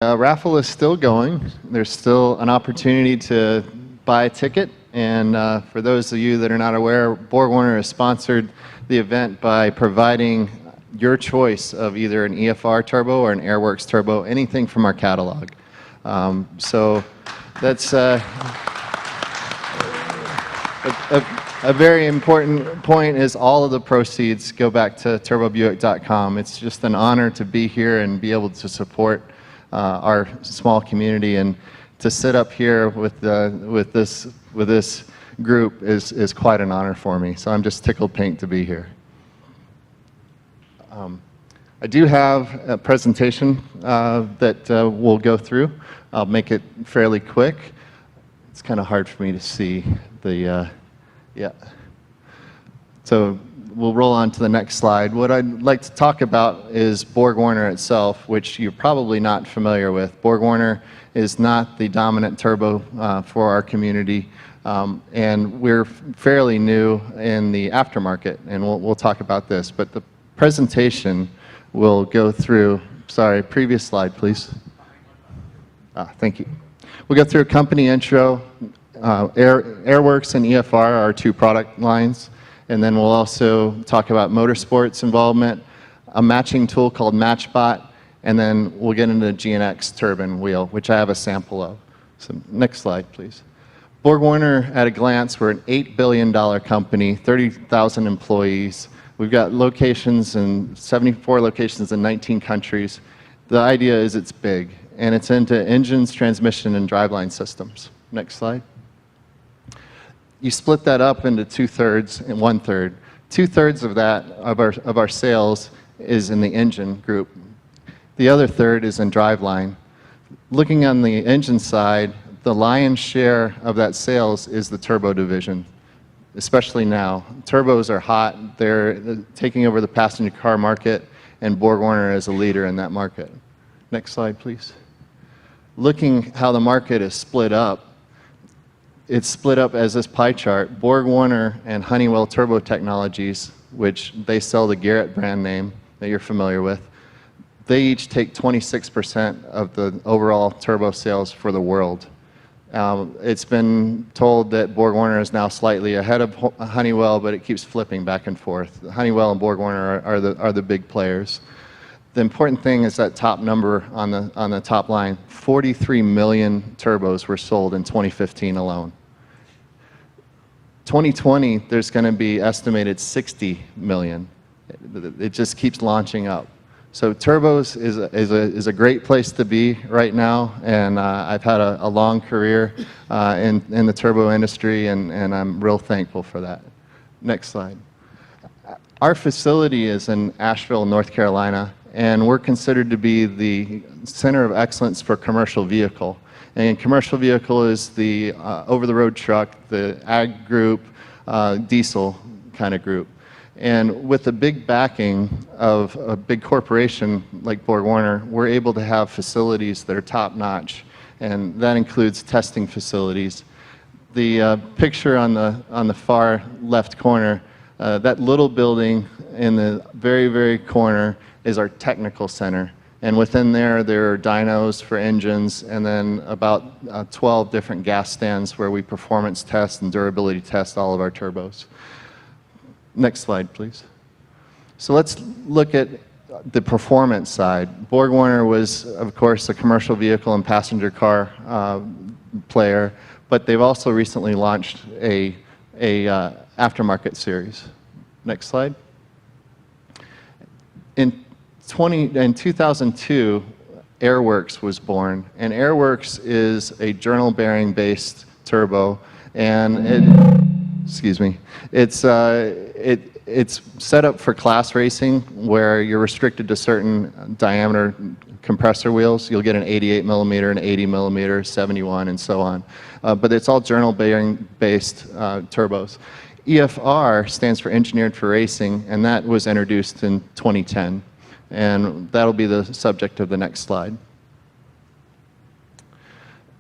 Raffle is still going. There's still an opportunity to buy a ticket. And for those of you that are not aware, BorgWarner has sponsored the event by providing your choice of either an EFR turbo or an Airworks turbo, anything from our catalog. So that's a very important point is all of the proceeds go back to turbobuick.com. It's just an honor to be here and be able to support our small community, and to sit up here with this group is quite an honor for me. So I'm just tickled pink to be here. I do have a presentation that we'll go through. I'll make it fairly quick. It's kind of hard for me to see the yeah. So we'll roll on to the next slide. What I'd like to talk about is BorgWarner itself, which you're probably not familiar with. BorgWarner is not the dominant turbo for our community, and we're fairly new in the aftermarket, and we'll talk about this. But the presentation will go through, sorry, previous slide, please. Thank you. We'll go through a company intro. Airworks and EFR are our two product lines. And then we'll also talk about motorsports involvement, a matching tool called MatchBot, and then we'll get into the GNX turbine wheel, which I have a sample of. So next slide, please. BorgWarner, at a glance, we're an $8 billion company, 30,000 employees. We've got locations in 74 locations in 19 countries. The idea is it's big, and it's into engines, transmission, and driveline systems. Next slide. You split that up into 2/3 and 1/3. 2/3 of that, of our sales, is in the engine group. The other third is in driveline. Looking on the engine side, the lion's share of that sales is the turbo division, especially now. Turbos are hot. They're taking over the passenger car market, and BorgWarner is a leader in that market. Next slide, please. Looking how the market is split up, it's split up as this pie chart. BorgWarner and Honeywell Turbo Technologies, which they sell the Garrett brand name that you're familiar with, they each take 26% of the overall turbo sales for the world. It's been told that BorgWarner is now slightly ahead of Honeywell, but it keeps flipping back and forth. Honeywell and BorgWarner are the big players. The important thing is that top number on the top line. 43 million turbos were sold in 2015 alone. 2020, there's going to be estimated 60 million. It just keeps launching up. So turbos is a great place to be right now, and I've had a long career in the turbo industry, and I'm real thankful for that. Next slide. Our facility is in Asheville, North Carolina, and we're considered to be the center of excellence for commercial vehicle. And commercial vehicle is the over-the-road truck, the ag group, diesel kind of group. And with the big backing of a big corporation like BorgWarner, we're able to have facilities that are top-notch, and that includes testing facilities. The picture on the far left corner, that little building in the very, very corner is our technical center. And within there are dynos for engines, and then about 12 different gas stands where we performance test and durability test all of our turbos. Next slide, please. So let's look at the performance side. BorgWarner was, of course, a commercial vehicle and passenger car player, but they've also recently launched a aftermarket series. Next slide. In 2002, Airworks was born, and Airworks is a journal bearing based turbo, and it's set up for class racing where you're restricted to certain diameter compressor wheels. You'll get an 88 millimeter, an 80 millimeter, 71, and so on. But it's all journal bearing based turbos. EFR stands for Engineered for Racing, and that was introduced in 2010. And that'll be the subject of the next slide.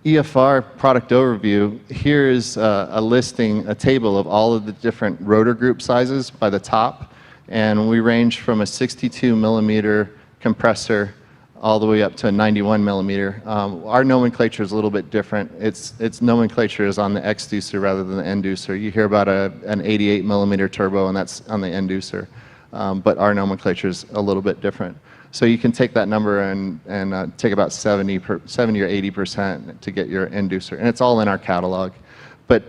EFR product overview. Here is a listing, a table of all of the different rotor group sizes by the top. And we range from a 62 millimeter compressor all the way up to a 91 millimeter. Our nomenclature is a little bit different. Its nomenclature is on the exducer rather than the inducer. You hear about an 88 millimeter turbo, and that's on the inducer. But our nomenclature is a little bit different. So you can take that number and take about 70 or 80% to get your inducer. And it's all in our catalog. But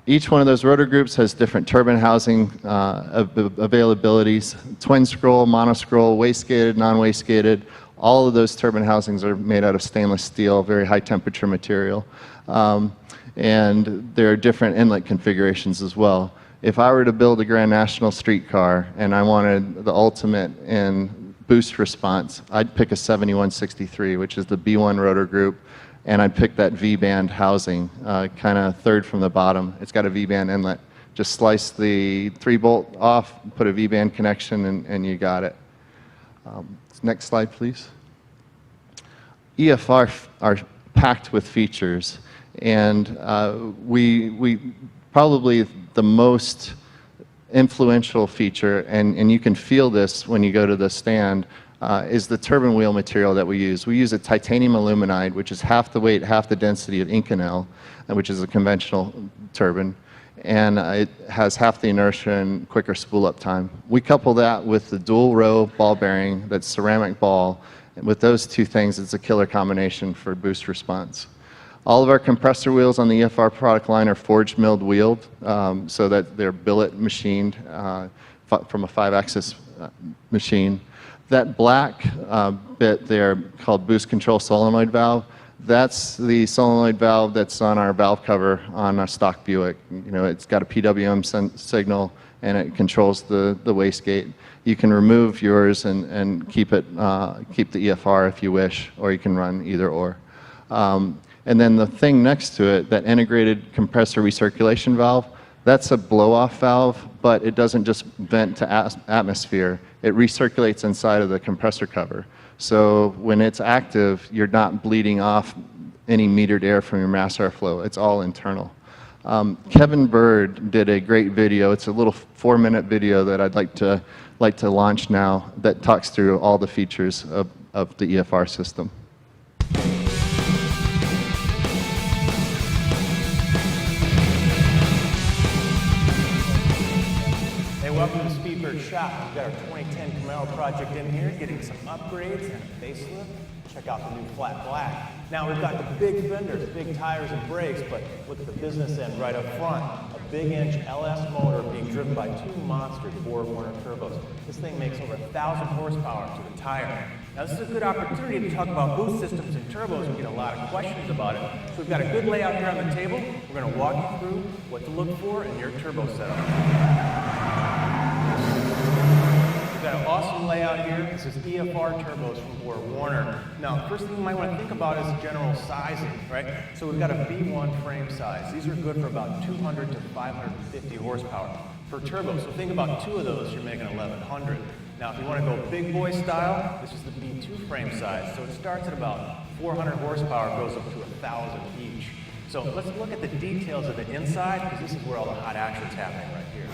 each one of those rotor groups has different turbine housing availabilities: twin scroll, monoscroll, wastegated, non-wastegated. All of those turbine housings are made out of stainless steel, very high temperature material. And there are different inlet configurations as well. If I were to build a Grand National streetcar and I wanted the ultimate in boost response, I'd pick a 7163, which is the B1 rotor group, and I'd pick that V-band housing, kind of third from the bottom. It's got a V-band inlet. Just slice the 3-bolt off, put a V-band connection, and you got it. Next slide, please. EFR are packed with features, and we probably the most influential feature, and you can feel this when you go to the stand, is the turbine wheel material that we use. We use a titanium aluminide, which is half the weight, half the density of Inconel, which is a conventional turbine, and it has half the inertia and quicker spool-up time. We couple that with the dual row ball bearing that's ceramic ball, and with those two things, it's a killer combination for boost response. All of our compressor wheels on the EFR product line are forged milled wheeled, so that they're billet machined from a 5-axis machine. That black bit there, called boost control solenoid valve, that's the solenoid valve that's on our valve cover on a stock Buick. You know, it's got a PWM signal, and it controls the wastegate. You can remove yours and keep the EFR if you wish, or you can run either or. And then the thing next to it, that integrated compressor recirculation valve, that's a blow-off valve, but it doesn't just vent to atmosphere. It recirculates inside of the compressor cover. So when it's active, you're not bleeding off any metered air from your mass airflow. It's all internal. Kevin Bird did a great video. It's a little 4-minute video that I'd like to launch now that talks through all the features of the EFR system. Welcome to Speedbird Shop. We've got our 2010 Camaro project in here, getting some upgrades and a facelift. Check out the new flat black. Now we've got the big fenders, big tires and brakes, but look at the business end right up front. A big inch LS motor being driven by 2 monster Borg turbos. This thing makes over 1,000 horsepower to the tire. Now this is a good opportunity to talk about boost systems and turbos. We get a lot of questions about it. So we've got a good layout here on the table. We're going to walk you through what to look for in your turbo setup. We've got an awesome layout here. This is EFR turbos from Borg. Now, first thing you might want to think about is general sizing, right? So we've got a B1 frame size. These are good for about 200 to 550 horsepower per turbo. So think about 2 of those, you're making 1,100. Now, if you want to go big boy style, this is the B2 frame size. So it starts at about 400 horsepower, goes up to 1,000 each. So let's look at the details of the inside, because this is where all the hot action's happening right here.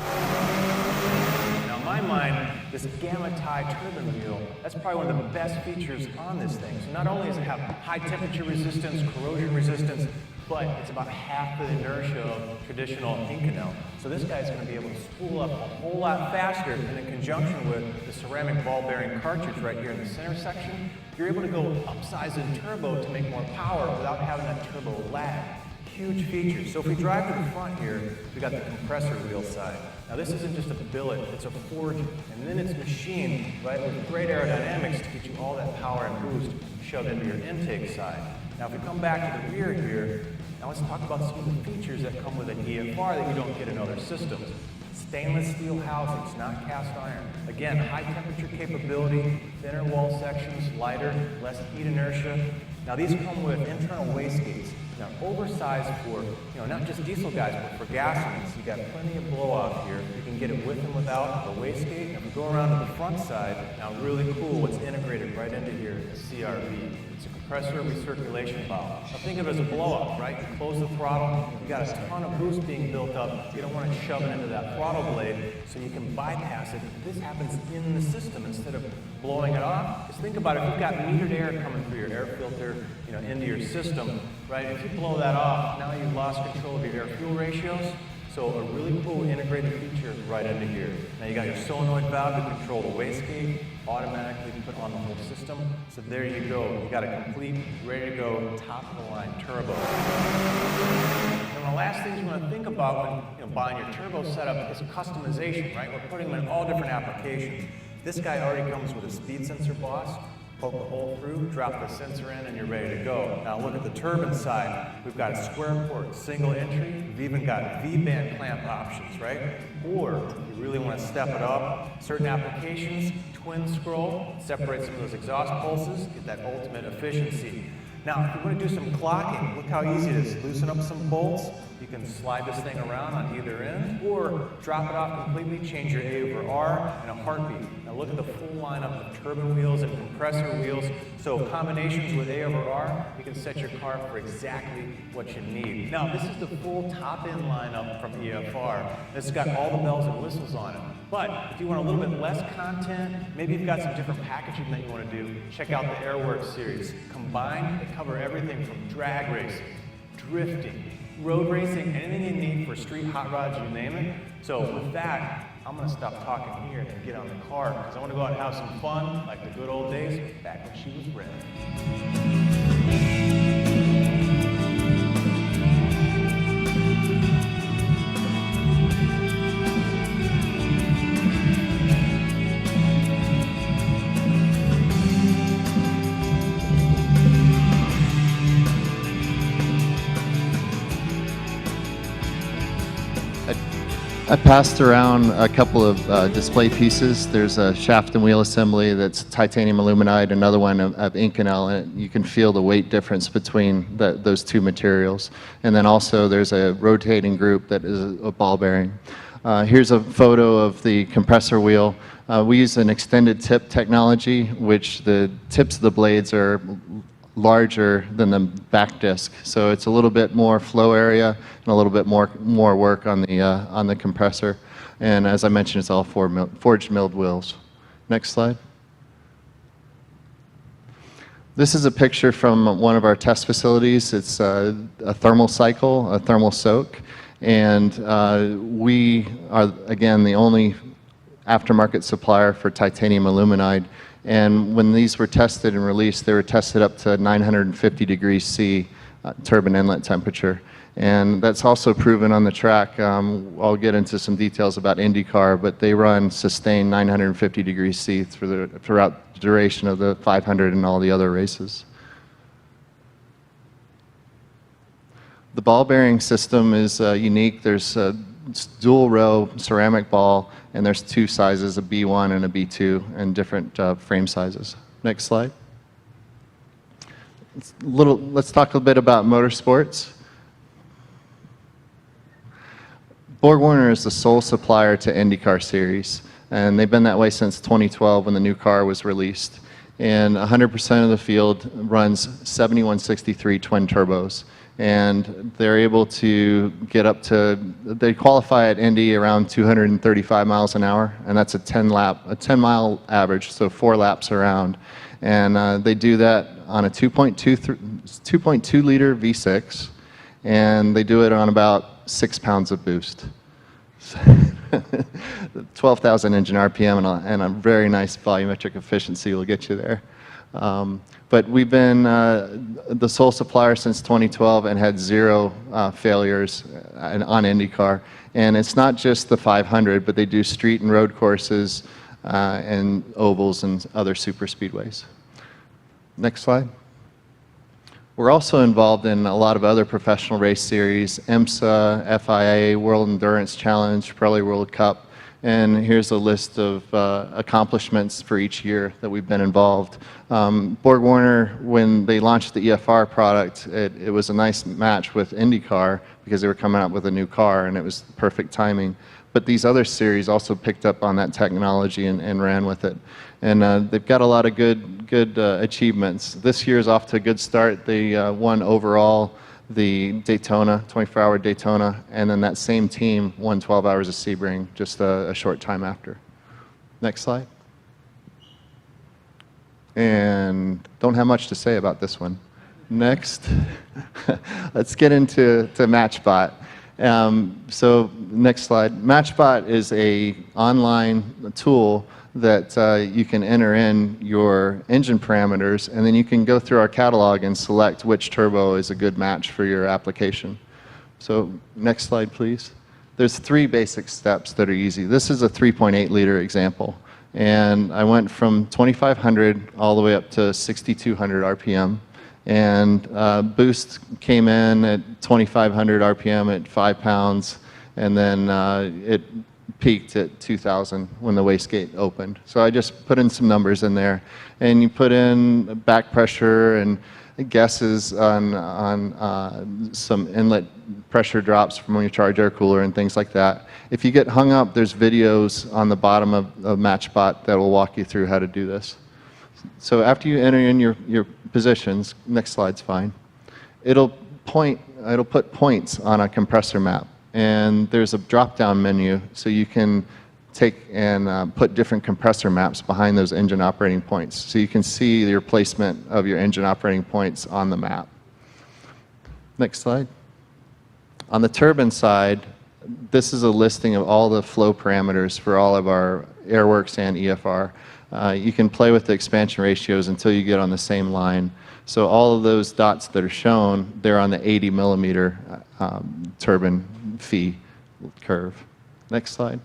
Now, in my mind, this gamma tie turbine wheel, that's probably one of the best features on this thing. So not only does it have high temperature resistance, corrosion resistance, but it's about half the inertia of traditional Inconel. So this guy's going to be able to spool up a whole lot faster, and in conjunction with the ceramic ball bearing cartridge right here in the center section, you're able to go upsize in turbo to make more power without having that turbo lag. Huge features. So if we drive to the front here, we got the compressor wheel side. Now this isn't just a billet, it's a forge, and then it's machined, right, with great aerodynamics to get you all that power and boost shoved into your intake side. Now if we come back to the rear here, now let's talk about some of the features that come with an EFR that you don't get in other systems. Stainless steel housings, not cast iron. Again, high temperature capability, thinner wall sections, lighter, less heat inertia. Now these come with internal wastegates. Now, oversized for, not just diesel guys, but for gasolines. You got plenty of blow off here. You can get it with and without the wastegate. And if we go around to the front side, now really cool, what's integrated right into here is CRV. It's a compressor recirculation valve. Now think of it as a blow off, right? You close the throttle, you got a ton of boost being built up. You don't want to shove it into that throttle blade, so you can bypass it. This happens in the system instead of blowing it off. Just think about it, if you've got metered air coming through your air filter, into your system, right? If you blow that off, now you've lost control of your air-fuel ratios. So a really cool integrated feature right under here. Now you got your solenoid valve to control the wastegate, automatically put on the whole system. So there you go. You got a complete, ready to go, top of the line turbo. And the last thing you want to think about when buying your turbo setup is customization, right? We're putting them in all different applications. This guy already comes with a speed sensor boss. Poke the hole through, drop the sensor in, and you're ready to go. Now look at the turbine side. We've got a square port, single entry. We've even got V-band clamp options, right? Or if you really want to step it up, certain applications, twin scroll, separate some of those exhaust pulses, get that ultimate efficiency. Now, if you want to do some clocking, look how easy it is. Loosen up some bolts. You can slide this thing around on either end, or drop it off completely, change your A over R in a heartbeat. Now look at the full lineup of turbine wheels and compressor wheels. So combinations with A over R, you can set your car for exactly what you need. Now this is the full top-end lineup from EFR. This has got all the bells and whistles on it. But if you want a little bit less content, maybe you've got some different packaging that you want to do, check out the Airworks series. Combined, they cover everything from drag racing, drifting, road racing, anything you need for street hot rods, you name it. So with that, I'm going to stop talking here and get on the car because I want to go out and have some fun like the good old days back when she was red. I passed around a couple of display pieces. There's a shaft and wheel assembly that's titanium aluminide, another one of Inconel, and you can feel the weight difference between those two materials. And then also there's a rotating group that is a ball bearing. Here's a photo of the compressor wheel. We use an extended tip technology, which the tips of the blades are larger than the back disc, so it's a little bit more flow area and a little bit more work on the compressor. And as I mentioned, it's all forged milled wheels. Next slide. This is a picture from one of our test facilities. It's a thermal cycle, a thermal soak, and we are again the only aftermarket supplier for titanium aluminide. And when these were tested and released, they were tested up to 950 degrees C turbine inlet temperature. And that's also proven on the track. I'll get into some details about IndyCar, but they run sustained 950 degrees C throughout the duration of the 500 and all the other races. The ball bearing system is unique. There's a dual row ceramic ball, and there's two sizes, a B1 and a B2, and different frame sizes. Next slide. Let's talk a bit about motorsports. Borg Warner is the sole supplier to IndyCar series, and they've been that way since 2012 when the new car was released. And 100% of the field runs 7163 twin turbos. And they're able to get up to, they qualify at Indy around 235 miles an hour, and that's a 10-mile average, so 4 laps around. And they do that on a 2.2 liter V6, and they do it on about 6 pounds of boost. 12,000 engine RPM and a very nice volumetric efficiency will get you there. But we've been the sole supplier since 2012 and had 0 failures on IndyCar. And it's not just the 500, but they do street and road courses and ovals and other super speedways. Next slide. We're also involved in a lot of other professional race series, IMSA, FIA, World Endurance Challenge, Pirelli World Cup, And here's a list of accomplishments for each year that we've been involved. Borg Warner, when they launched the EFR product, it was a nice match with IndyCar because they were coming out with a new car and it was perfect timing. But these other series also picked up on that technology and ran with it. And they've got a lot of good achievements. This year is off to a good start. They won overall the Daytona, 24-hour Daytona, and then that same team won 12 hours of Sebring just a short time after. Next slide. And don't have much to say about this one. Next, let's get into MatchBot. So next slide. MatchBot is a online tool that you can enter in your engine parameters, and then you can go through our catalog and select which turbo is a good match for your application. So next slide, please. There's 3 basic steps that are easy. This is a 3.8 liter example, and I went from 2,500 all the way up to 6,200 RPM. And boost came in at 2,500 RPM at 5 pounds, and then it peaked at 2,000 when the wastegate opened. So I just put in some numbers in there, and you put in back pressure and guesses on some inlet pressure drops from when you charge air cooler and things like that. If you get hung up, there's videos on the bottom of MatchBot that will walk you through how to do this. So after you enter in your positions, next slide's fine, it'll put points on a compressor map. And there's a drop-down menu, so you can take and put different compressor maps behind those engine operating points. So you can see your placement of your engine operating points on the map. Next slide. On the turbine side, this is a listing of all the flow parameters for all of our Airworks and EFR. You can play with the expansion ratios until you get on the same line. So all of those dots that are shown, they're on the 80 millimeter turbine fee curve. Next slide.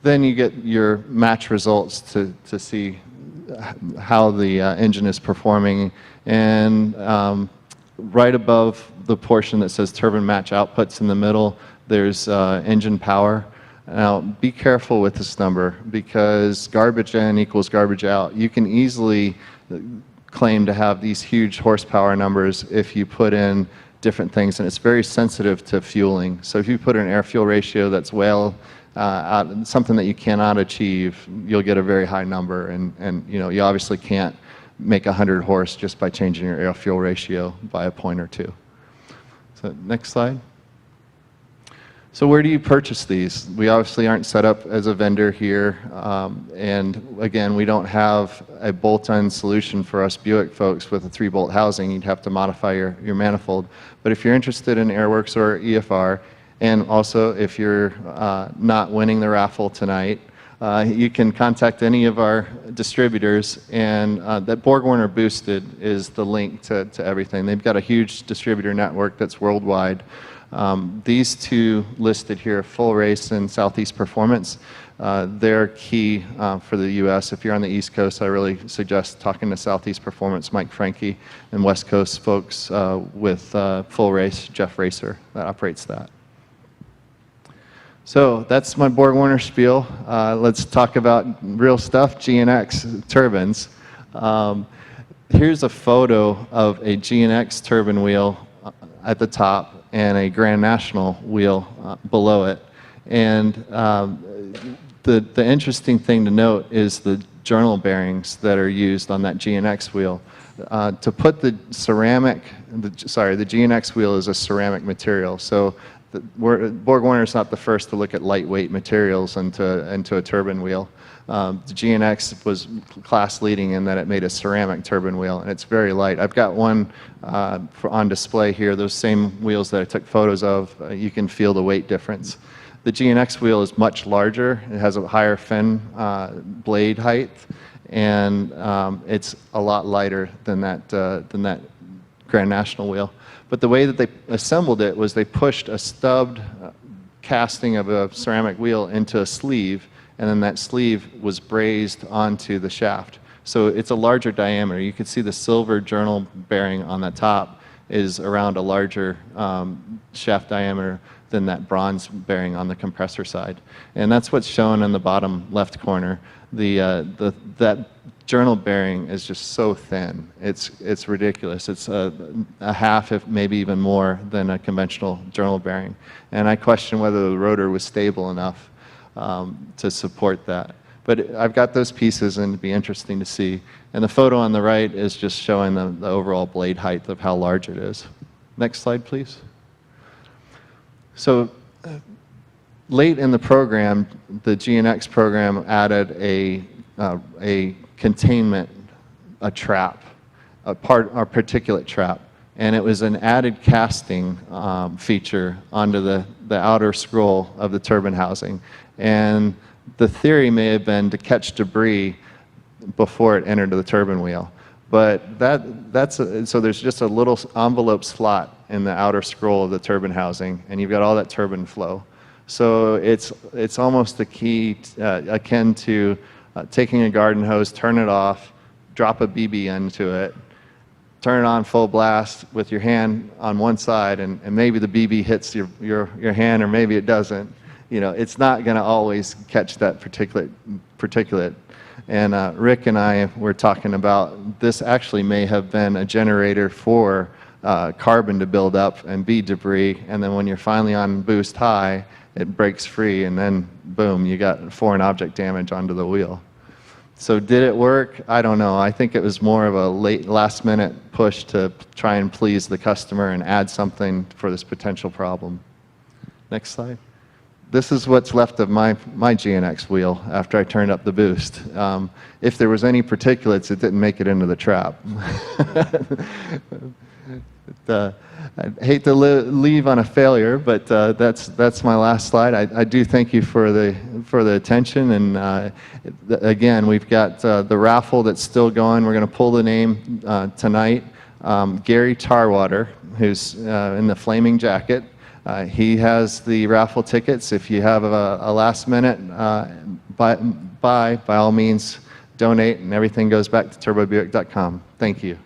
Then you get your match results to see how the engine is performing. And right above the portion that says turbine match outputs in the middle, there's engine power. Now, be careful with this number because garbage in equals garbage out. You can easily claim to have these huge horsepower numbers if you put in different things, and it's very sensitive to fueling. So if you put an air-fuel ratio that's something that you cannot achieve, you'll get a very high number, and you obviously can't make 100 horse just by changing your air-fuel ratio by a point or 2. So next slide. So where do you purchase these? We obviously aren't set up as a vendor here, and again, we don't have a bolt-on solution for us Buick folks with a 3-bolt housing. You'd have to modify your manifold. But if you're interested in Airworks or EFR, and also if you're not winning the raffle tonight, you can contact any of our distributors, and that Borg Warner Boosted is the link to everything. They've got a huge distributor network that's worldwide. These 2 listed here, Full Race and Southeast Performance, they're key for the U.S. If you're on the East Coast, I really suggest talking to Southeast Performance, Mike Franke, and West Coast folks with Full Race, Jeff Racer, that operates that. So that's my Borg Warner spiel. Let's talk about real stuff, GNX turbines. Here's a photo of a GNX turbine wheel at the top and a Grand National wheel below it. And the interesting thing to note is the journal bearings that are used on that GNX wheel. To put the GNX wheel is a ceramic material. So Borg Warner is not the first to look at lightweight materials into a turbine wheel. The GNX was class leading in that it made a ceramic turbine wheel, and it's very light. I've got one on display here, those same wheels that I took photos of. You can feel the weight difference. The GNX wheel is much larger. It has a higher fin blade height, and it's a lot lighter than that Grand National wheel. But the way that they assembled it was they pushed a stubbed casting of a ceramic wheel into a sleeve, and then that sleeve was brazed onto the shaft. So it's a larger diameter. You can see the silver journal bearing on the top, is around a larger shaft diameter than that bronze bearing on the compressor side. And that's what's shown in the bottom left corner. That journal bearing is just so thin. It's ridiculous. It's a half, if maybe even more, than a conventional journal bearing. And I question whether the rotor was stable enough to support that. But I've got those pieces, and it'd be interesting to see. And the photo on the right is just showing the overall blade height of how large it is. Next slide, please. So late in the program, the GNX program added a containment, a trap, a particulate trap. And it was an added casting feature onto the outer scroll of the turbine housing. And the theory may have been to catch debris before it entered the turbine wheel. But so there's just a little envelope slot in the outer scroll of the turbine housing, and you've got all that turbine flow. So it's almost akin to taking a garden hose, turn it off, drop a BB into it, turn it on full blast with your hand on one side, and maybe the BB hits your hand, or maybe it doesn't. It's not going to always catch that particulate. And Rick and I were talking about this actually may have been a generator for carbon to build up and be debris, and then when you're finally on boost high, it breaks free, and then boom, you got foreign object damage onto the wheel. So did it work? I don't know. I think it was more of a last minute push to try and please the customer and add something for this potential problem. Next slide. This is what's left of my GNX wheel after I turned up the boost. If there was any particulates, it didn't make it into the trap. I hate to leave on a failure, but that's my last slide. I do thank you for the attention, and again, we've got the raffle that's still going. We're going to pull the name tonight. Gary Tarwater, who's in the flaming jacket. He has the raffle tickets. If you have a last minute by all means, donate, and everything goes back to turbobuick.com. Thank you.